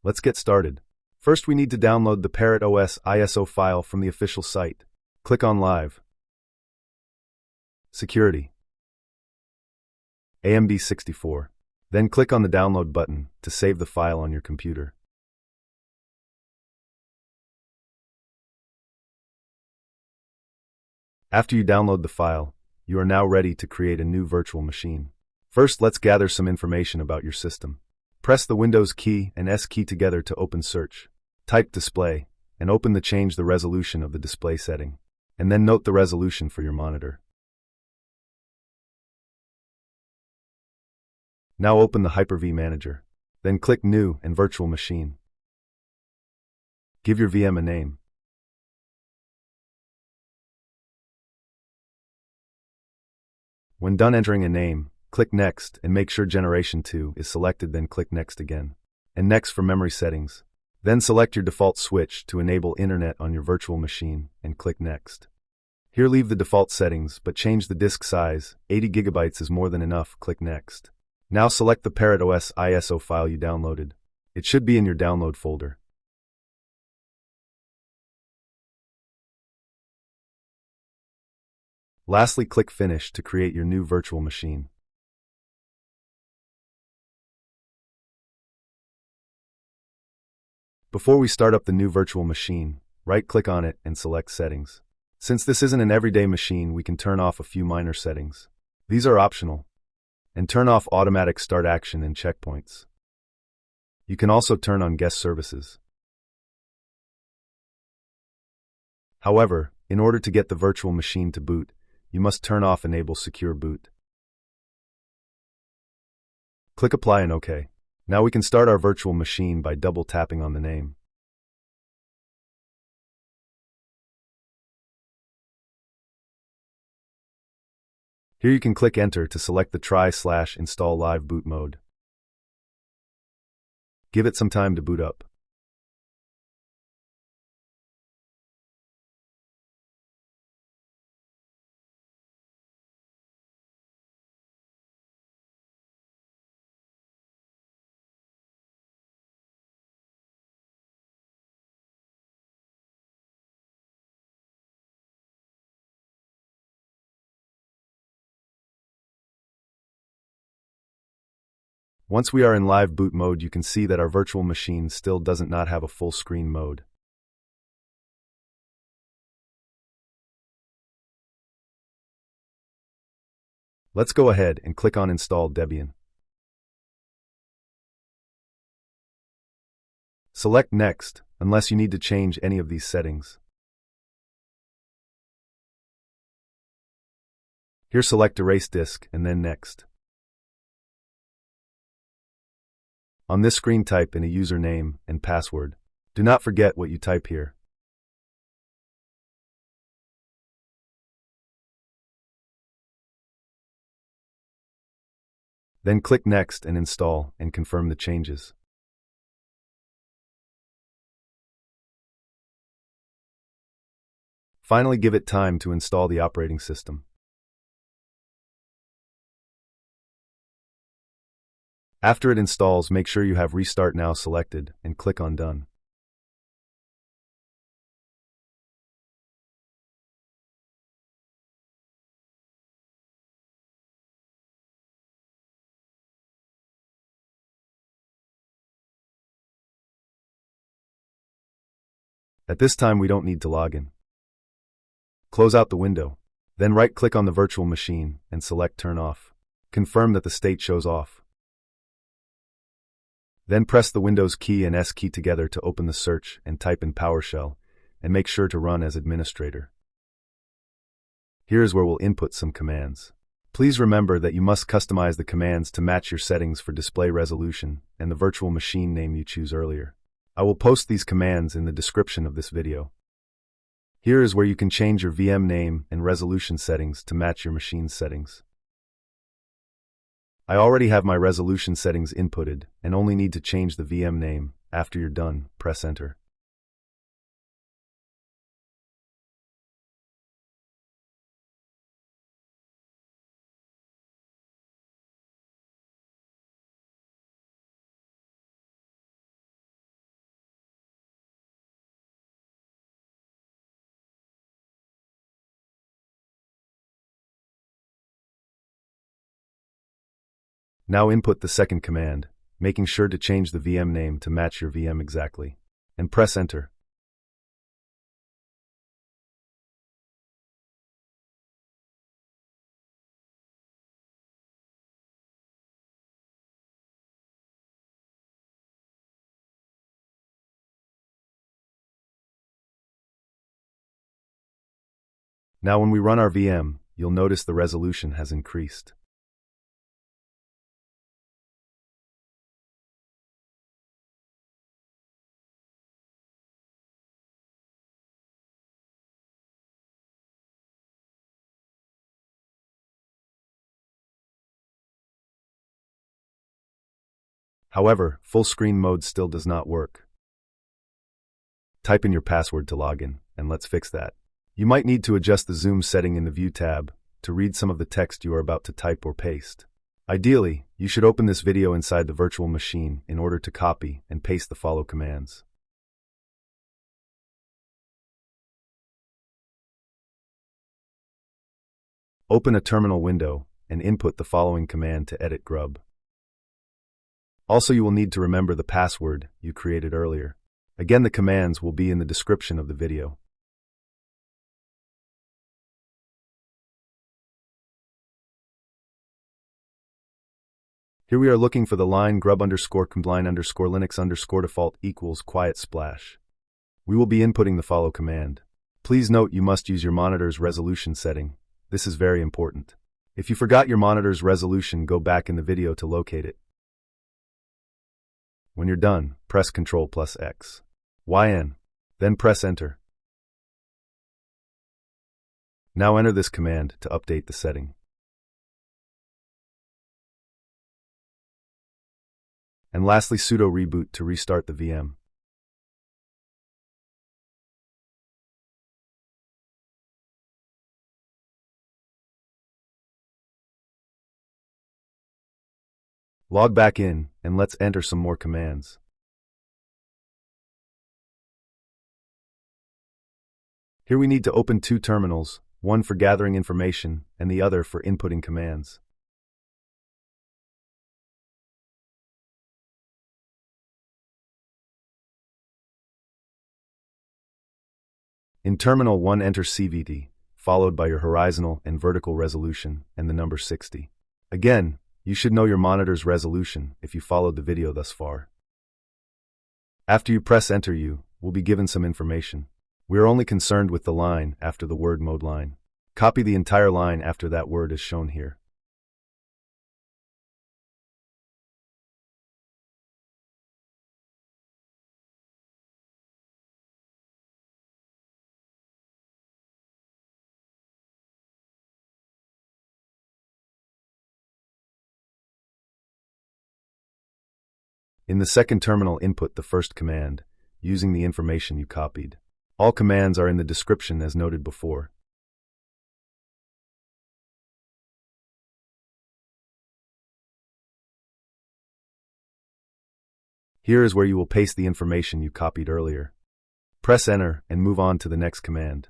Let's get started. First, we need to download the Parrot OS ISO file from the official site. Click on Live. Security. AMD64. Then click on the Download button to save the file on your computer. After you download the file, you are now ready to create a new virtual machine. First, let's gather some information about your system. Press the Windows key and S key together to open Search. Type Display, and open the Change the Resolution of the display setting, and then note the resolution for your monitor. Now open the Hyper-V Manager. Then click New and Virtual Machine. Give your VM a name. When done entering a name, click Next and make sure Generation 2 is selected, then click Next again. And Next for memory settings. Then select your default switch to enable internet on your virtual machine and click Next. Here leave the default settings but change the disk size. 80 GB is more than enough. Click Next. Now select the Parrot OS ISO file you downloaded. It should be in your download folder. Lastly, click Finish to create your new virtual machine. Before we start up the new virtual machine, right-click on it and select Settings. Since this isn't an everyday machine, we can turn off a few minor settings. These are optional. And turn off automatic start action and checkpoints. You can also turn on guest services. However, in order to get the virtual machine to boot, you must turn off Enable Secure Boot. Click Apply and OK. Now we can start our virtual machine by double tapping on the name. Here you can click Enter to select the try/install live boot mode. Give it some time to boot up. Once we are in live boot mode, you can see that our virtual machine still doesn't not have a full screen mode. Let's go ahead and click on Install Debian. Select Next, unless you need to change any of these settings. Here select Erase Disk and then Next. On this screen, type in a username and password. Do not forget what you type here. Then click Next and Install and confirm the changes. Finally, give it time to install the operating system. After it installs, make sure you have Restart Now selected and click on Done. At this time, we don't need to log in. Close out the window. Then right-click on the virtual machine and select Turn Off. Confirm that the state shows off. Then press the Windows key and S key together to open the search and type in PowerShell, and make sure to run as administrator. Here is where we'll input some commands. Please remember that you must customize the commands to match your settings for display resolution and the virtual machine name you choose earlier. I will post these commands in the description of this video. Here is where you can change your VM name and resolution settings to match your machine's settings. I already have my resolution settings inputted and only need to change the VM name. After you're done, press Enter. Now input the second command, making sure to change the VM name to match your VM exactly, and press enter. Now when we run our VM, you'll notice the resolution has increased. However, full screen mode still does not work. Type in your password to log in, and let's fix that. You might need to adjust the zoom setting in the View tab to read some of the text you are about to type or paste. Ideally, you should open this video inside the virtual machine in order to copy and paste the follow commands. Open a terminal window and input the following command to edit grub. Also, you will need to remember the password you created earlier. Again, the commands will be in the description of the video. Here we are looking for the line grub_combine_linux_default equals quiet splash. We will be inputting the follow command. Please note you must use your monitor's resolution setting. This is very important. If you forgot your monitor's resolution, go back in the video to locate it. When you're done, press ctrl+x. YN. Then press enter. Now enter this command to update the setting. And lastly, sudo reboot to restart the VM. Log back in, and let's enter some more commands. Here we need to open two terminals, one for gathering information and the other for inputting commands. In terminal 1, enter CVT, followed by your horizontal and vertical resolution and the number 60. Again, you should know your monitor's resolution if you followed the video thus far. After you press enter, you will be given some information. We are only concerned with the line after the word Modeline. Copy the entire line after that word as shown here. In the second terminal, input the first command, using the information you copied. All commands are in the description as noted before. Here is where you will paste the information you copied earlier. Press enter and move on to the next command.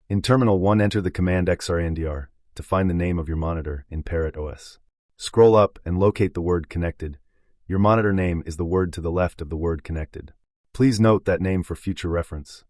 In terminal 1, enter the command xrandr to find the name of your monitor in Parrot OS. Scroll up and locate the word connected. Your monitor name is the word to the left of the word connected. Please note that name for future reference.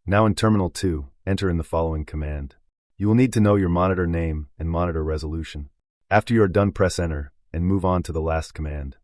Now in terminal 2, enter in the following command. You will need to know your monitor name and monitor resolution. After you are done, press enter and move on to the last command.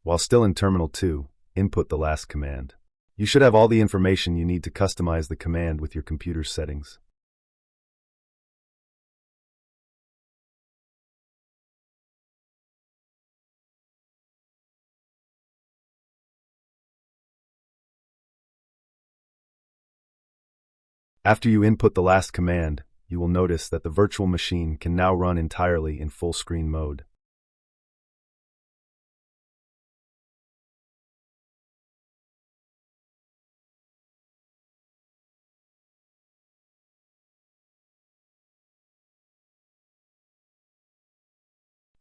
While still in terminal 2, input the last command. You should have all the information you need to customize the command with your computer's settings. After you input the last command, you will notice that the virtual machine can now run entirely in full screen mode.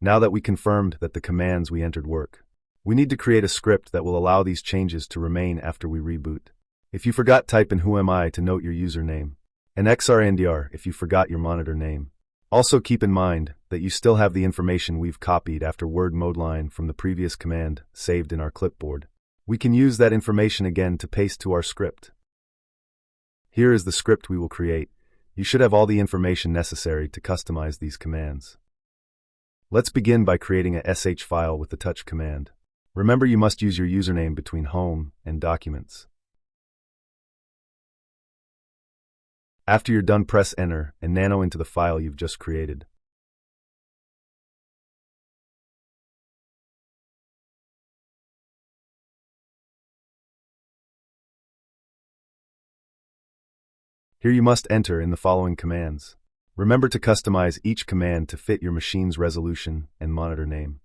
Now that we confirmed that the commands we entered work, we need to create a script that will allow these changes to remain after we reboot. If you forgot, type in whoami to note your username, and xrandr if you forgot your monitor name. Also keep in mind that you still have the information we've copied after word Modeline from the previous command saved in our clipboard. We can use that information again to paste to our script. Here is the script we will create. You should have all the information necessary to customize these commands. Let's begin by creating a sh file with the touch command. Remember, you must use your username between home and documents. After you're done, press enter and nano into the file you've just created. Here you must enter in the following commands. Remember to customize each command to fit your machine's resolution and monitor name.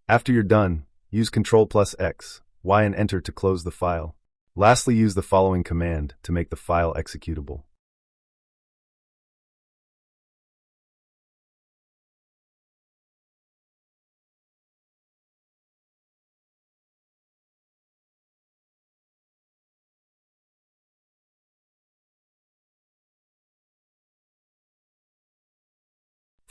After you're done, use ctrl+x, y and enter to close the file. Lastly, use the following command to make the file executable.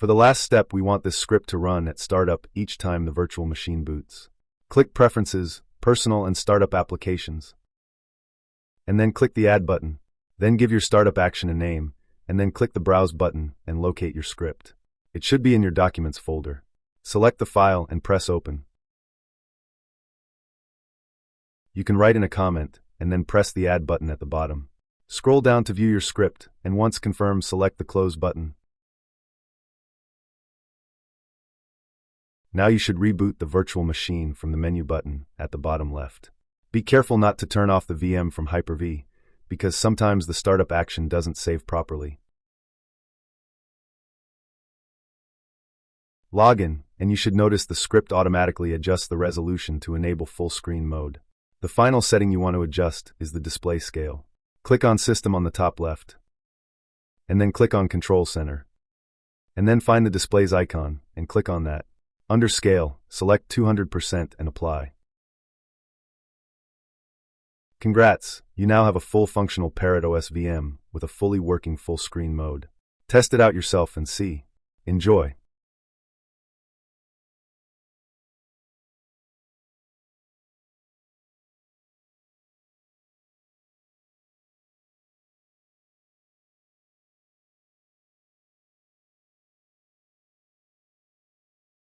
For the last step, we want this script to run at startup each time the virtual machine boots. Click Preferences, Personal and Startup Applications, and then click the Add button. Then give your startup action a name, and then click the Browse button and locate your script. It should be in your Documents folder. Select the file and press Open. You can write in a comment, and then press the Add button at the bottom. Scroll down to view your script, and once confirmed, select the Close button. Now you should reboot the virtual machine from the menu button at the bottom left. Be careful not to turn off the VM from Hyper-V, because sometimes the startup action doesn't save properly. Log in, and you should notice the script automatically adjusts the resolution to enable full screen mode. The final setting you want to adjust is the display scale. Click on System on the top left, and then click on Control Center, and then find the displays icon and click on that. Under Scale, select 200% and apply. Congrats, you now have a full functional Parrot OS VM with a fully working full screen mode. Test it out yourself and see. Enjoy.